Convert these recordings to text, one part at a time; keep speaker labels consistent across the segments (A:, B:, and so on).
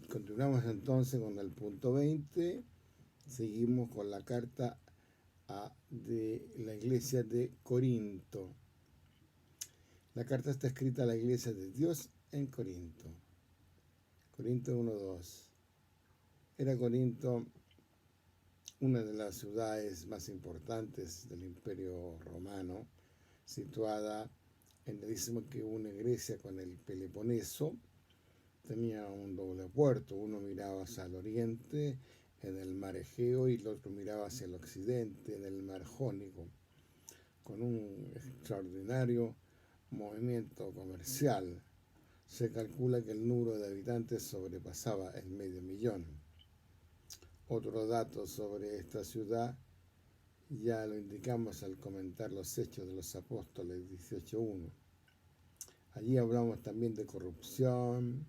A: Continuamos entonces con el punto 20. Seguimos con la carta de la iglesia de Corinto. La carta está escrita a la iglesia de Dios en Corinto. Corinto 1:2. Era Corinto una de las ciudades más importantes del Imperio Romano, situada en el istmo que une Grecia con el Peloponeso. Tenía un doble puerto, uno miraba hacia el oriente en el mar Egeo y el otro miraba hacia el occidente en el mar Jónico, con un extraordinario movimiento comercial. Se calcula que el número de habitantes sobrepasaba el 500.000. Otro dato sobre esta ciudad ya lo indicamos al comentar los Hechos de los Apóstoles 18:1. Allí hablamos también de corrupción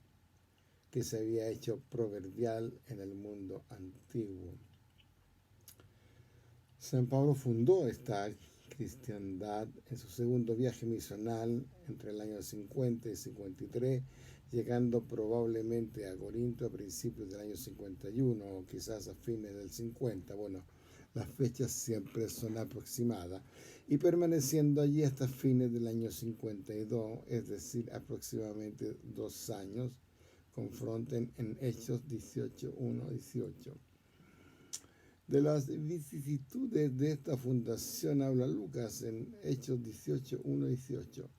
A: que se había hecho proverbial en el mundo antiguo. San Pablo fundó esta cristiandad en su segundo viaje misional entre el año 50 y 53, llegando probablemente a Corinto a principios del año 51 o quizás a fines del 50. Bueno, las fechas siempre son aproximadas, y permaneciendo allí hasta fines del año 52, es decir, aproximadamente 2 años, confronten en Hechos 18:1-18. De las vicisitudes de esta fundación habla Lucas en Hechos 18:1-18.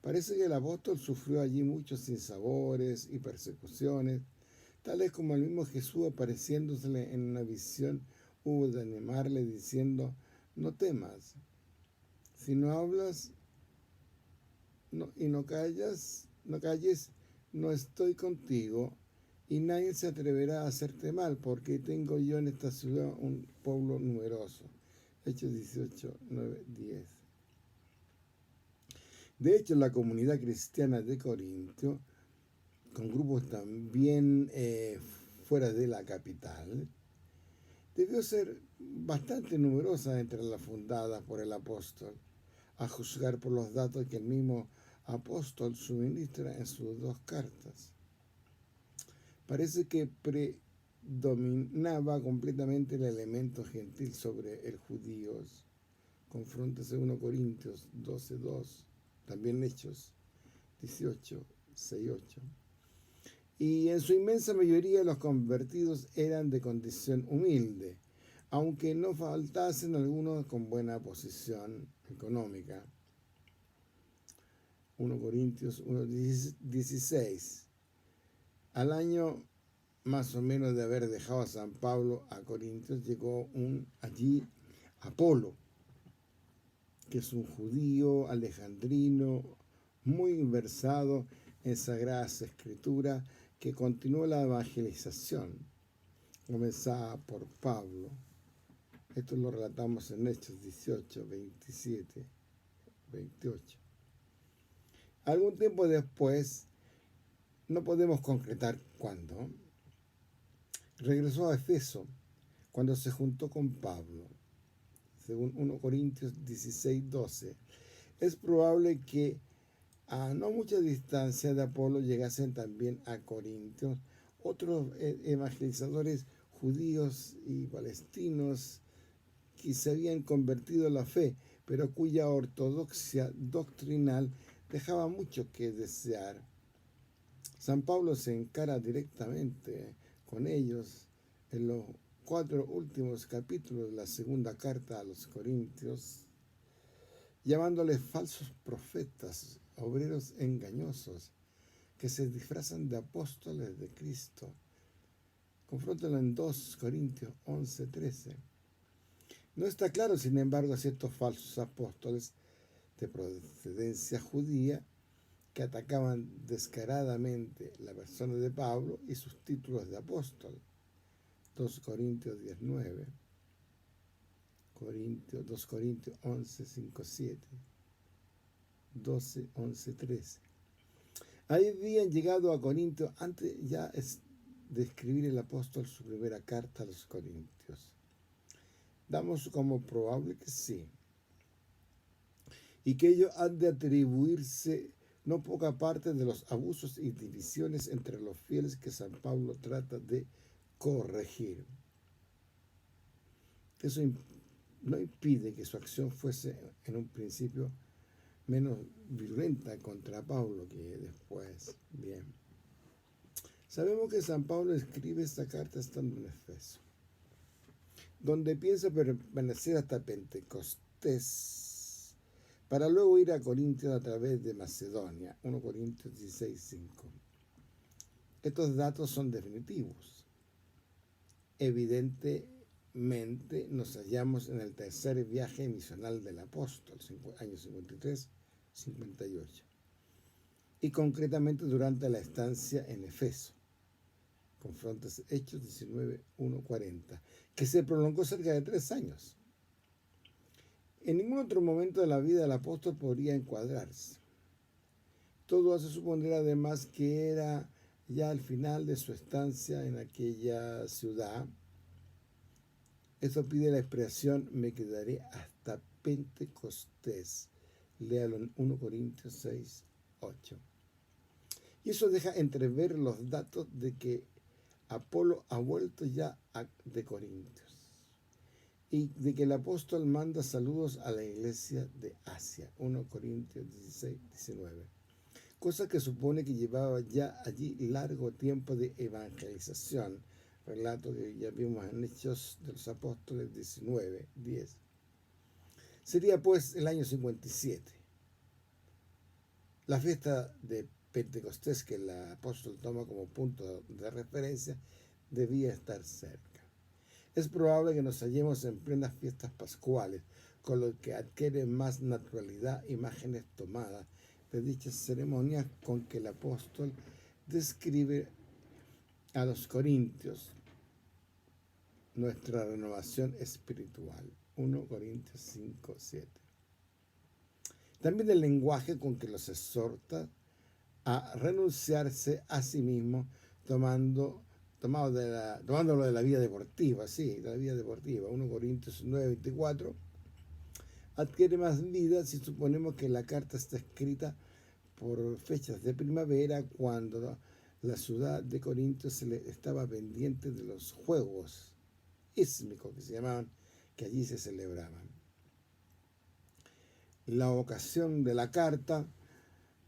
A: Parece que el apóstol sufrió allí muchos sinsabores y persecuciones, tales como el mismo Jesús apareciéndosele en una visión hubo de animarle diciendo: no temas, si no hablas y no calles, no estoy contigo, y nadie se atreverá a hacerte mal, porque tengo yo en esta ciudad un pueblo numeroso. Hechos 18:9-10. De hecho, la comunidad cristiana de Corinto, con grupos también fuera de la capital, debió ser bastante numerosa entre las fundadas por el apóstol, a juzgar por los datos que el mismo apóstol suministra en sus 2 cartas. Parece que predominaba completamente el elemento gentil sobre el judío. Confróntese 1 Corintios 12:2, también Hechos 18:6-8. Y en su inmensa mayoría los convertidos eran de condición humilde, aunque no faltasen algunos con buena posición económica. 1 Corintios 1:16. Al año más o menos de haber dejado a San Pablo a Corintios, llegó allí Apolo, que es un judío alejandrino muy versado en Sagradas Escrituras, que continuó la evangelización comenzada por Pablo. Esto lo relatamos en Hechos 18, 27, 28. Algún tiempo después, no podemos concretar cuándo, regresó a Efeso cuando se juntó con Pablo, según 1 Corintios 16:12. Es probable que a no mucha distancia de Apolo llegasen también a Corintios otros evangelizadores judíos y palestinos que se habían convertido a la fe, pero cuya ortodoxia doctrinal dejaba mucho que desear. San Pablo se encara directamente con ellos en los 4 últimos capítulos de la segunda carta a los Corintios, llamándoles falsos profetas, obreros engañosos, que se disfrazan de apóstoles de Cristo. Confróntalo en 2 Corintios 11:13. No está claro, sin embargo, si estos falsos apóstoles de procedencia judía, que atacaban descaradamente la persona de Pablo y sus títulos de apóstol. 2 Corintios 10:9. 2 Corintios 11:5-7. 12:11-13. Habían llegado a Corinto antes ya de escribir el apóstol su primera carta a los Corintios. Damos como probable que sí, y que ellos han de atribuirse no poca parte de los abusos y divisiones entre los fieles que San Pablo trata de corregir. Eso no impide que su acción fuese en un principio menos virulenta contra Pablo que después. Bien. Sabemos que San Pablo escribe esta carta estando en Efeso, donde piensa permanecer hasta Pentecostés, para luego ir a Corintios a través de Macedonia, 1 Corintios 16:5. Estos datos son definitivos. Evidentemente nos hallamos en el tercer viaje misional del apóstol, años 53-58, y concretamente durante la estancia en Efeso. Confrontas Hechos 19:1-40, que se prolongó cerca de 3 años. En ningún otro momento de la vida del apóstol podría encuadrarse. Todo hace suponer además que era ya al final de su estancia en aquella ciudad. Esto pide la expresión me quedaré hasta Pentecostés. Léalo en 1 Corintios 6:8. Y eso deja entrever los datos de que Apolo ha vuelto ya de Corintios y de que el apóstol manda saludos a la iglesia de Asia, 1 Corintios 16-19, cosa que supone que llevaba ya allí largo tiempo de evangelización, relato que ya vimos en Hechos de los Apóstoles 19:10. Sería pues el año 57. La fiesta de Pentecostés, que el apóstol toma como punto de referencia, debía estar cerca. Es probable que nos hallemos en plenas fiestas pascuales, con lo que adquiere más naturalidad imágenes tomadas de dichas ceremonias con que el apóstol describe a los corintios nuestra renovación espiritual. 1 Corintios 5:7. También el lenguaje con que los exhorta a renunciarse a sí mismo, tomándolo de la vida deportiva, sí, la vida deportiva. 1 Corintios 9:24. Adquiere más vida si suponemos que la carta está escrita por fechas de primavera, cuando la ciudad de Corintios se le estaba pendiente de los juegos ísmicos que se llamaban, que allí se celebraban. La ocasión de la carta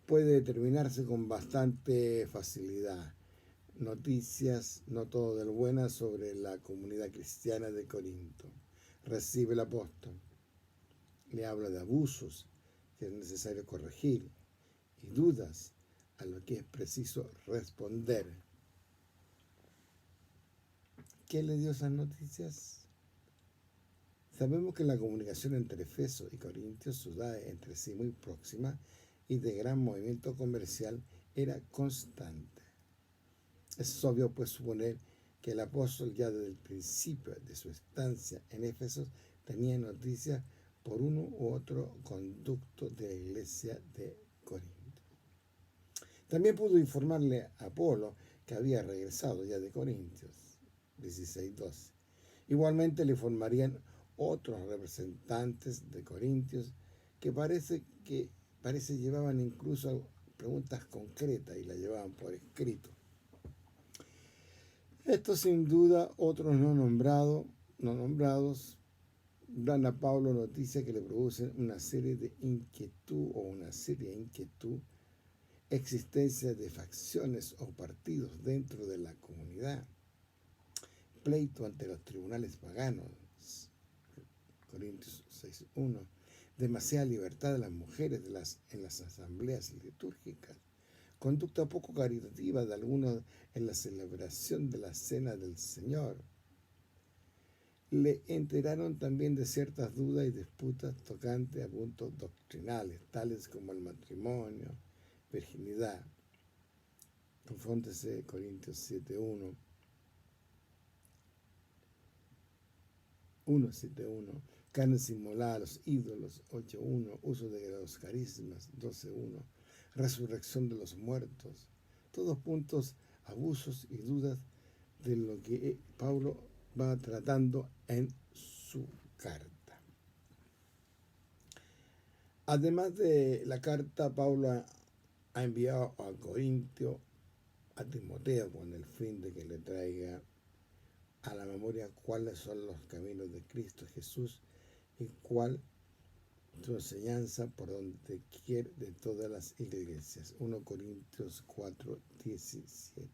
A: puede determinarse con bastante facilidad. Noticias no todo del buenas sobre la comunidad cristiana de Corinto. Recibe el apóstol. Le habla de abusos que es necesario corregir y dudas a lo que es preciso responder. ¿Qué le dio esas noticias? Sabemos que la comunicación entre Efeso y Corintios, ciudades entre sí muy próximas y de gran movimiento comercial, era constante. Es obvio pues suponer que el apóstol ya desde el principio de su estancia en Éfeso tenía noticias por uno u otro conducto de la iglesia de Corinto. También pudo informarle a Apolo que había regresado ya de Corintios, 16:12. Igualmente le informarían otros representantes de Corintios que parece llevaban incluso preguntas concretas y las llevaban por escrito. Estos sin duda otros no nombrados dan a Pablo noticia que le producen una serie de inquietud existencia de facciones o partidos dentro de la comunidad, pleito ante los tribunales paganos, Corintios 6:1, demasiada libertad de las mujeres en las asambleas litúrgicas, conducta poco caritativa de algunos en la celebración de la Cena del Señor. Le enteraron también de ciertas dudas y disputas tocantes a puntos doctrinales, tales como el matrimonio, virginidad. Confróntese Corintios 7:1, 1:7:1, carnes inmoladas, los ídolos, 8:1, uso de los carismas, 12:1, resurrección de los muertos, todos puntos, abusos y dudas de lo que Pablo va tratando en su carta. Además de la carta, Pablo ha enviado a Corintio a Timoteo con el fin de que le traiga a la memoria cuáles son los caminos de Cristo Jesús y cuál su enseñanza por donde quiere de todas las iglesias. 1 Corintios 4:17.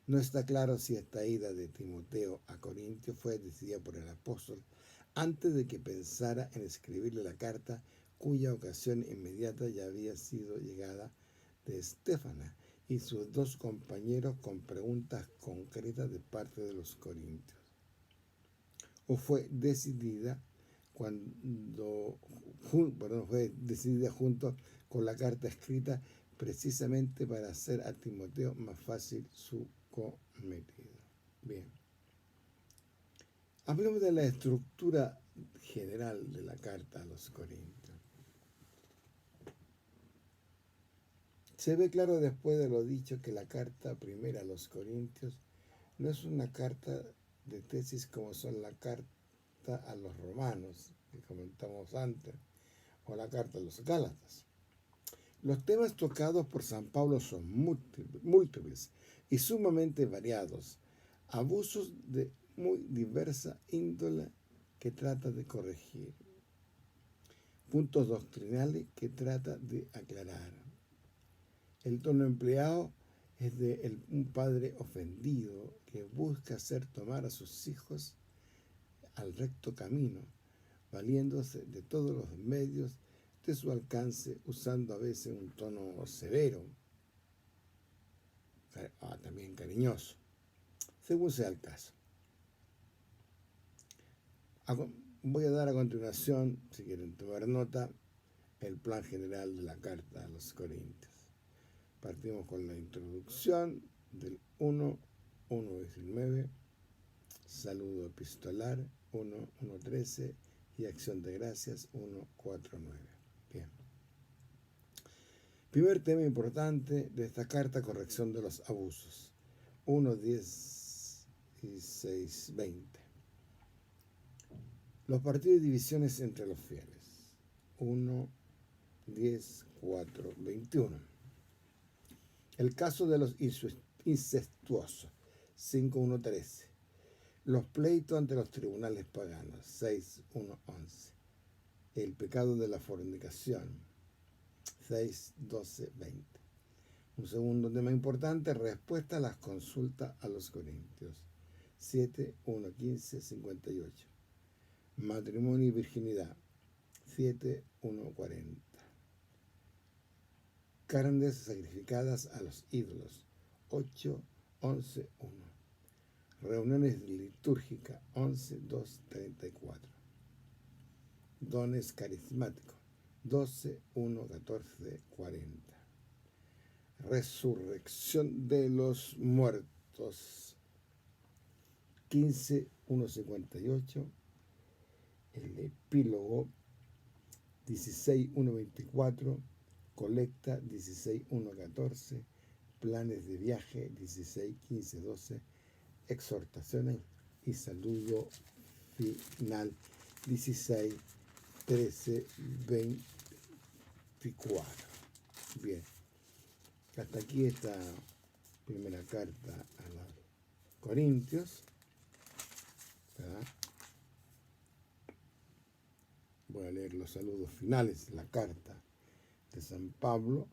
A: No está claro si esta ida de Timoteo a Corintio fue decidida por el apóstol antes de que pensara en escribirle la carta, cuya ocasión inmediata ya había sido llegada de Estéfana y sus dos compañeros con preguntas concretas de parte de los corintios. O fue decidida junto con la carta escrita precisamente para hacer a Timoteo más fácil su cometido. Bien. Hablemos de la estructura general de la carta a los Corintios. Se ve claro después de lo dicho que la carta primera a los Corintios no es una carta de tesis como son la carta a los romanos, que comentamos antes, o la carta a los gálatas. Los temas tocados por San Pablo son múltiples y sumamente variados, abusos de muy diversa índole que trata de corregir, puntos doctrinales que trata de aclarar. El tono empleado es de un padre ofendido que busca hacer tomar a sus hijos al recto camino, valiéndose de todos los medios de su alcance, usando a veces un tono severo, también cariñoso, según sea el caso. Voy a dar a continuación, si quieren tomar nota, el plan general de la carta a los Corintios. Partimos con la introducción del 1:19, saludo epistolar 1:13 y acción de gracias 1:4-9. Bien. Primer tema importante de esta carta, corrección de los abusos. 1:16-20. Los partidos y divisiones entre los fieles. 1:10-4-21. El caso de los incestuosos. 5:1-13. Los pleitos ante los tribunales paganos. 6:1-11. El pecado de la fornicación. 6:12-20. Un segundo tema importante, respuesta a las consultas a los corintios. 7:1-15-58. Matrimonio y virginidad. 7:1-40. Carnes sacrificadas a los ídolos. 8:11-1. Reuniones litúrgicas. 11:2-34. Dones carismáticos. 12:1-14-40. Resurrección de los muertos. 15:1-58. El epílogo 16:1-24. Colecta 16:1-14. Planes de viaje 16:15-12. Exhortaciones y saludo final 16:13-24. Bien, hasta aquí esta primera carta a los Corintios, ¿verdad? Voy a leer los saludos finales de la carta de San Pablo.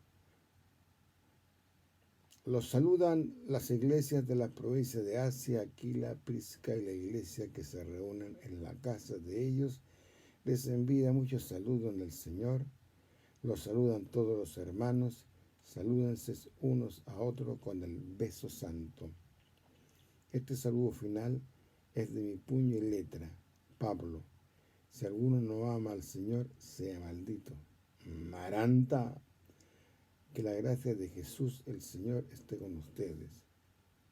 A: Los saludan las iglesias de las provincias de Asia, Aquila, Prisca y la iglesia que se reúnen en la casa de ellos. Les envía muchos saludos en el Señor. Los saludan todos los hermanos. Salúdense unos a otros con el beso santo. Este saludo final es de mi puño y letra, Pablo. Si alguno no ama al Señor, sea maldito. Maranta. Que la gracia de Jesús el Señor esté con ustedes.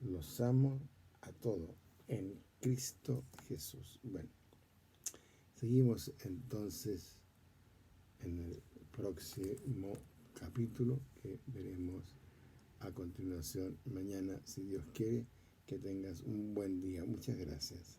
A: Los amo a todos en Cristo Jesús. Bueno, seguimos entonces en el próximo capítulo que veremos a continuación mañana, si Dios quiere. Que tengas un buen día. Muchas gracias.